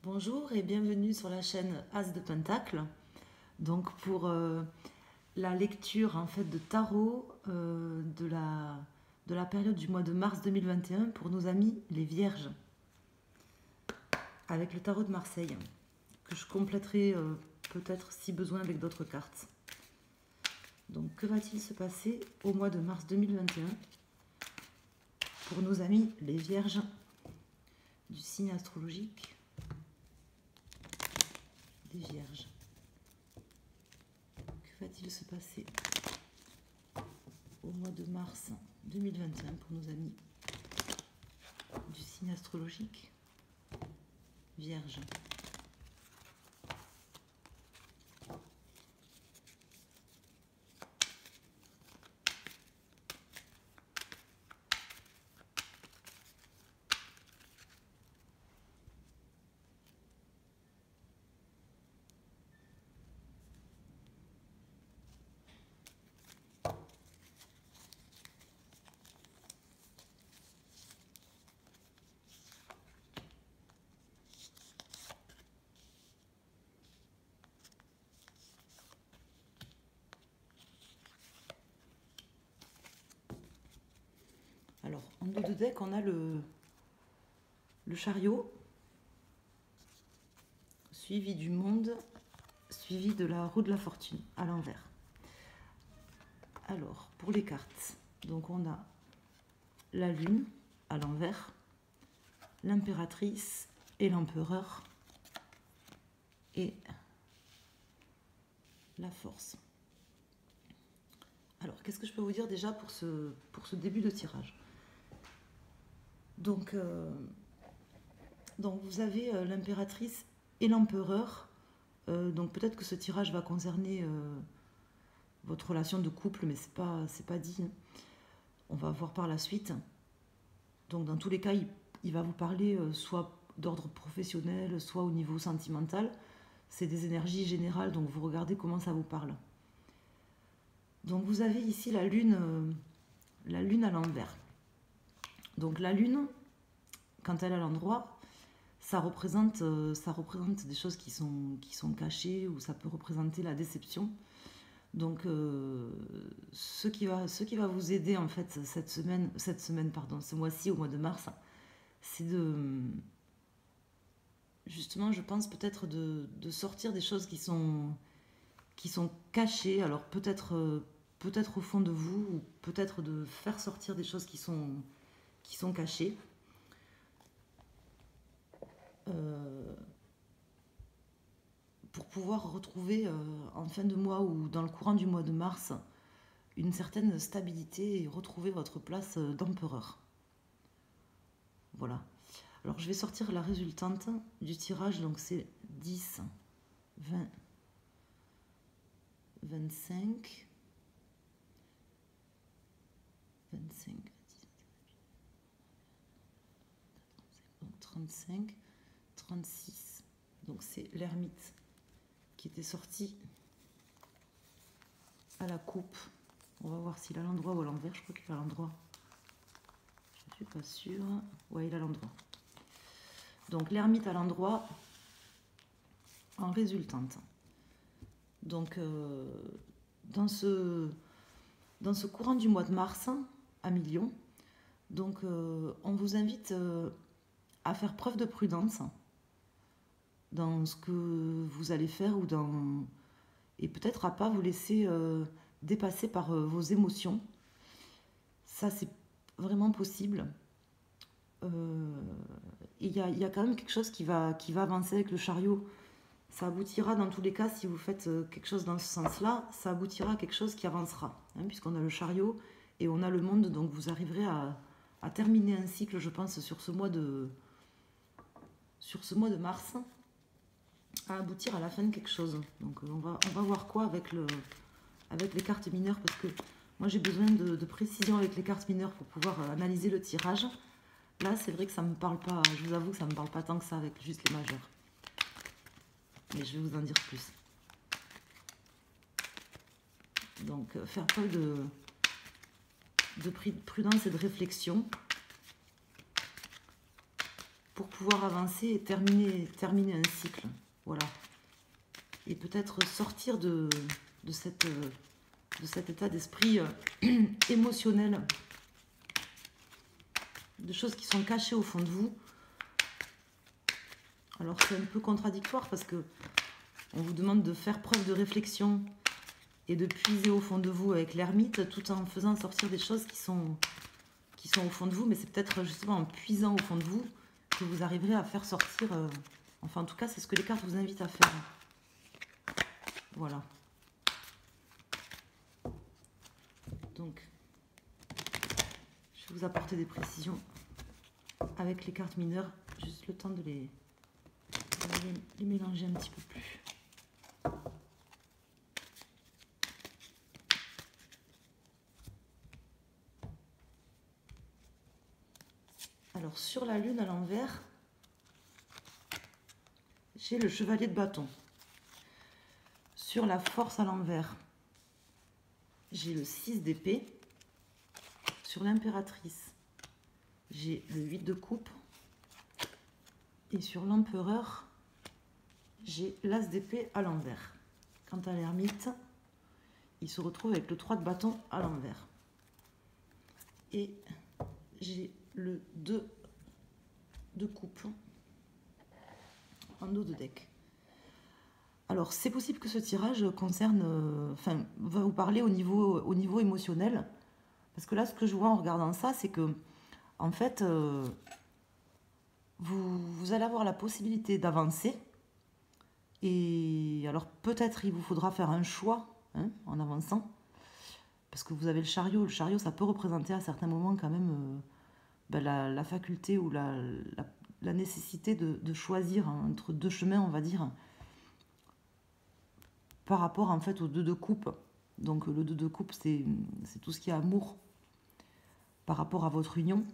Bonjour et bienvenue sur la chaîne As de Pentacle. Donc pour la lecture en fait de tarot de la période du mois de mars 2021 pour nos amis les Vierges, avec le tarot de Marseille, que je compléterai peut-être si besoin avec d'autres cartes. Donc que va-t-il se passer au mois de mars 2021 pour nos amis les Vierges du signe astrologique des Vierges? Que va-t-il se passer au mois de mars 2021 pour nos amis du signe astrologique Vierge? Alors, en dos de deck, on a le chariot, suivi du monde, suivi de la roue de la fortune, à l'envers. Alors, pour les cartes, donc on a la lune, à l'envers, l'impératrice et l'empereur, et la force. Alors, qu'est-ce que je peux vous dire déjà pour ce début de tirage? Donc vous avez l'impératrice et l'empereur. Donc peut-être que ce tirage va concerner votre relation de couple, mais c'est pas dit. On va voir par la suite. Donc dans tous les cas, il va vous parler soit d'ordre professionnel, soit au niveau sentimental. C'est des énergies générales, donc vous regardez comment ça vous parle. Donc vous avez ici la lune à l'envers. Donc la lune, quand elle est à l'endroit, ça représente des choses qui sont cachées, ou ça peut représenter la déception. Donc ce qui va vous aider en fait ce mois-ci, au mois de mars, c'est justement, je pense peut-être de sortir des choses qui sont cachées. Alors peut-être au fond de vous, ou peut-être de faire sortir des choses qui sont cachées. Pour pouvoir retrouver en fin de mois ou dans le courant du mois de mars une certaine stabilité et retrouver votre place d'empereur. Voilà. Alors je vais sortir la résultante du tirage, donc c'est 10, 20, 25, 25, 35, 36. Donc c'est l'ermite qui était sorti à la coupe. On va voir s'il a l'endroit ou à l'envers. Je crois qu'il a l'endroit. Je ne suis pas sûre. Ouais, il a l'endroit. Donc l'ermite à l'endroit en résultante. Donc dans ce courant du mois de mars à Million, donc on vous invite à faire preuve de prudence dans ce que vous allez faire, et peut-être à pas vous laisser dépasser par vos émotions. Ça, c'est vraiment possible. Il y a quand même quelque chose qui va avancer avec le chariot. Ça aboutira dans tous les cas, si vous faites quelque chose dans ce sens-là, ça aboutira à quelque chose qui avancera, hein, puisqu'on a le chariot et on a le monde. Donc vous arriverez à terminer un cycle, je pense, sur ce mois de mars, à aboutir à la fin de quelque chose. Donc on va voir quoi avec les cartes mineures, parce que moi j'ai besoin de précision avec les cartes mineures pour pouvoir analyser le tirage. Là c'est vrai que ça me parle pas, je vous avoue que ça me parle pas tant que ça avec juste les majeurs. Mais je vais vous en dire plus. Donc faire preuve de prudence et de réflexion. pour pouvoir avancer et terminer un cycle. Voilà. Et peut-être sortir de cet état d'esprit émotionnel, de choses qui sont cachées au fond de vous. Alors c'est un peu contradictoire parce que on vous demande de faire preuve de réflexion et de puiser au fond de vous avec l'ermite, tout en faisant sortir des choses qui sont au fond de vous, mais c'est peut-être justement en puisant au fond de vous que vous arriverez à faire sortir, enfin en tout cas c'est ce que les cartes vous invitent à faire. Voilà. Donc, je vais vous apporter des précisions avec les cartes mineures, juste le temps de les mélanger un petit peu plus. Alors, sur la lune à l'envers, j'ai le chevalier de bâton. Sur la force à l'envers, j'ai le 6 d'épée. Sur l'impératrice, j'ai le 8 de coupe. Et sur l'empereur, j'ai l'as d'épée à l'envers. Quant à l'ermite, il se retrouve avec le 3 de bâton à l'envers. Et j'ai le 2 de coupe en dos de deck. Alors, c'est possible que ce tirage concerne, enfin, va vous parler au niveau émotionnel. Parce que là, ce que je vois en regardant ça, c'est que, en fait, vous allez avoir la possibilité d'avancer. Et alors, peut-être il vous faudra faire un choix en avançant. Parce que vous avez le chariot. Le chariot, ça peut représenter à certains moments quand même la faculté ou la nécessité de choisir entre deux chemins, on va dire, par rapport en fait au 2 de coupe. Donc le 2 de coupe, c'est tout ce qui est amour par rapport à votre union.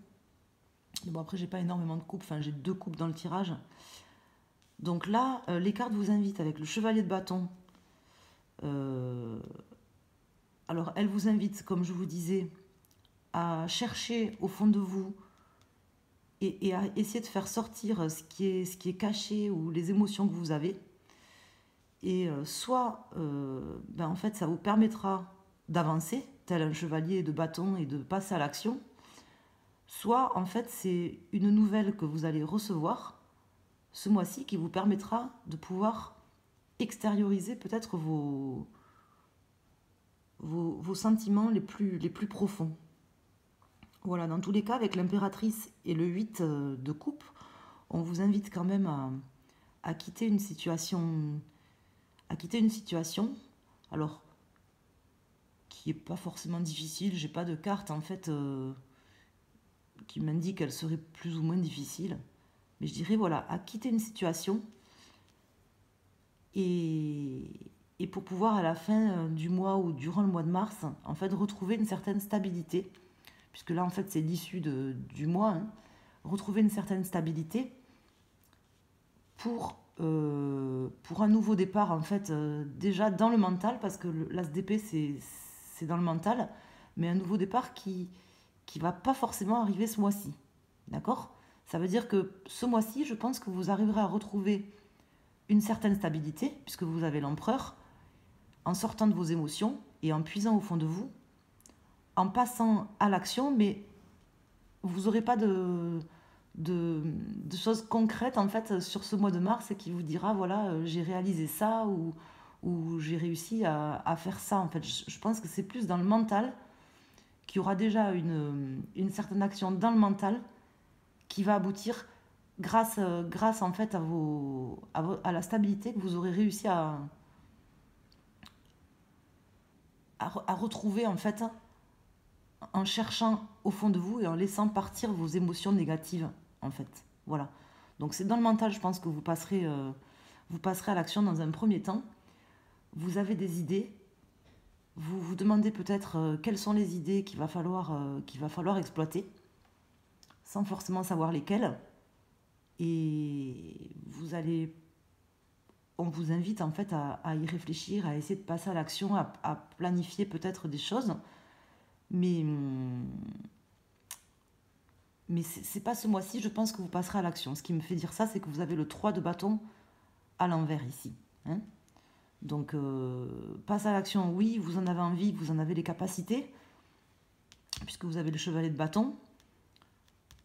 Et bon, après, j'ai pas énormément de coupes, enfin j'ai 2 coupes dans le tirage. Donc là, les cartes vous invitent avec le chevalier de bâton. Alors, elle vous invite, comme je vous disais, à chercher au fond de vous et à essayer de faire sortir ce qui est caché ou les émotions que vous avez. Et soit, en fait, ça vous permettra d'avancer, tel un chevalier de bâton, et de passer à l'action. Soit, en fait, c'est une nouvelle que vous allez recevoir ce mois-ci qui vous permettra de pouvoir extérioriser peut-être vos sentiments les plus profonds. Voilà, dans tous les cas, avec l'impératrice et le 8 de coupe, on vous invite quand même à quitter une situation, alors, qui n'est pas forcément difficile. J'ai pas de carte, en fait, qui m'indique qu'elle serait plus ou moins difficile. Mais je dirais, voilà, à quitter une situation et pour pouvoir, à la fin du mois ou durant le mois de mars, en fait, retrouver une certaine stabilité. Puisque là, en fait, c'est l'issue du mois. Retrouver une certaine stabilité pour un nouveau départ, en fait, déjà dans le mental, parce que l'as d'épée, c'est dans le mental, mais un nouveau départ qui va pas forcément arriver ce mois-ci. D'accord ? Ça veut dire que ce mois-ci, je pense que vous arriverez à retrouver une certaine stabilité, puisque vous avez l'empereur, en sortant de vos émotions et en puisant au fond de vous, en passant à l'action, mais vous n'aurez pas de choses concrètes en fait sur ce mois de mars qui vous dira voilà j'ai réalisé ça ou j'ai réussi à faire ça. En fait, je pense que c'est plus dans le mental qu'il y aura déjà une certaine action dans le mental qui va aboutir grâce en fait à la stabilité que vous aurez réussi à retrouver en fait en cherchant au fond de vous et en laissant partir vos émotions négatives, en fait. Voilà. Donc c'est dans le mental, je pense que vous passerez à l'action dans un premier temps. Vous avez des idées. Vous vous demandez peut-être quelles sont les idées qu'il va falloir exploiter, sans forcément savoir lesquelles. Et on vous invite en fait à y réfléchir, à essayer de passer à l'action, à planifier peut-être des choses. Mais Mais c'est pas ce mois-ci, je pense que vous passerez à l'action. Ce qui me fait dire ça, c'est que vous avez le 3 de bâton à l'envers ici. Hein. Donc, passe à l'action, oui, vous en avez envie, vous en avez les capacités, puisque vous avez le chevalet de bâton.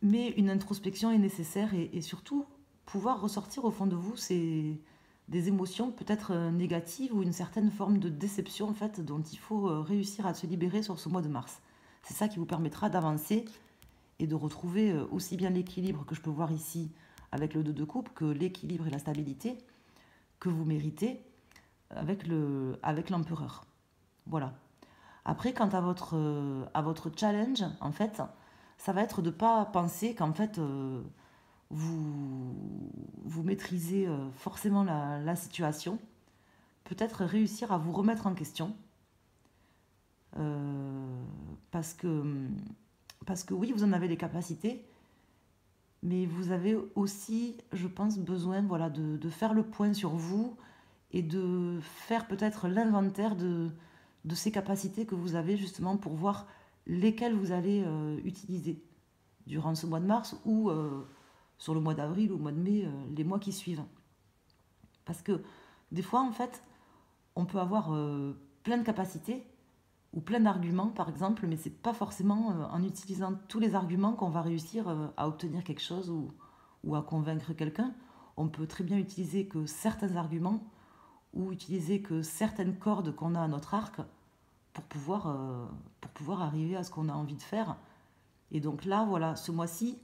Mais une introspection est nécessaire et surtout, pouvoir ressortir au fond de vous, c'est des émotions peut-être négatives ou une certaine forme de déception en fait, dont il faut réussir à se libérer sur ce mois de mars. C'est ça qui vous permettra d'avancer et de retrouver aussi bien l'équilibre que je peux voir ici avec le 2 de coupe, que l'équilibre et la stabilité que vous méritez avec l'empereur. Voilà. Après, quant à votre challenge, en fait, ça va être de ne pas penser qu'en fait, vous maîtrisez forcément la situation. Peut-être réussir à vous remettre en question. Parce que oui, vous en avez les capacités, mais vous avez aussi, je pense, besoin voilà, de faire le point sur vous et de faire peut-être l'inventaire de ces capacités que vous avez justement pour voir lesquelles vous allez utiliser durant ce mois de mars ou sur le mois d'avril ou le mois de mai, les mois qui suivent. Parce que des fois, en fait, on peut avoir plein de capacités ou plein d'arguments, par exemple, mais c'est pas forcément en utilisant tous les arguments qu'on va réussir à obtenir quelque chose ou à convaincre quelqu'un. On peut très bien utiliser que certains arguments ou utiliser que certaines cordes qu'on a à notre arc pour pouvoir arriver à ce qu'on a envie de faire. Et donc là, voilà, ce mois-ci,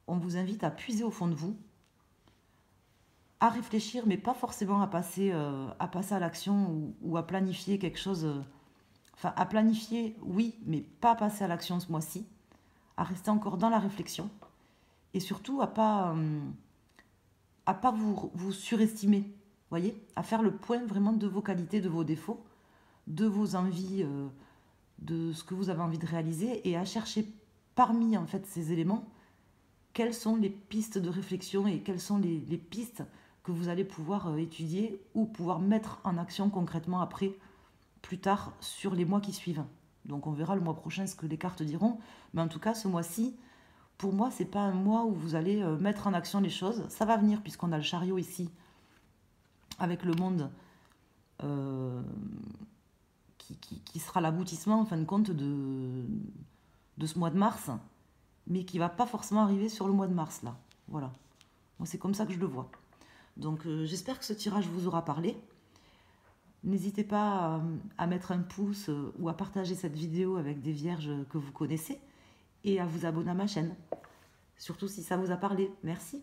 on vous invite à puiser au fond de vous, à réfléchir, mais pas forcément à passer à l'action ou à planifier quelque chose. Enfin, à planifier, oui, mais pas à passer à l'action ce mois-ci, à rester encore dans la réflexion, et surtout à pas vous surestimer, voyez, à faire le point vraiment de vos qualités, de vos défauts, de vos envies, de ce que vous avez envie de réaliser, et à chercher parmi en fait ces éléments quelles sont les pistes de réflexion et quelles sont les pistes que vous allez pouvoir étudier ou pouvoir mettre en action concrètement après, plus tard, sur les mois qui suivent. Donc on verra le mois prochain ce que les cartes diront, mais en tout cas ce mois-ci, pour moi, c'est pas un mois où vous allez mettre en action les choses. Ça va venir puisqu'on a le chariot ici, avec le monde qui sera l'aboutissement en fin de compte de ce mois de mars, mais qui va pas forcément arriver sur le mois de mars là. Voilà. Moi, c'est comme ça que je le vois. Donc j'espère que ce tirage vous aura parlé. N'hésitez pas à mettre un pouce ou à partager cette vidéo avec des vierges que vous connaissez et à vous abonner à ma chaîne. Surtout si ça vous a parlé. Merci.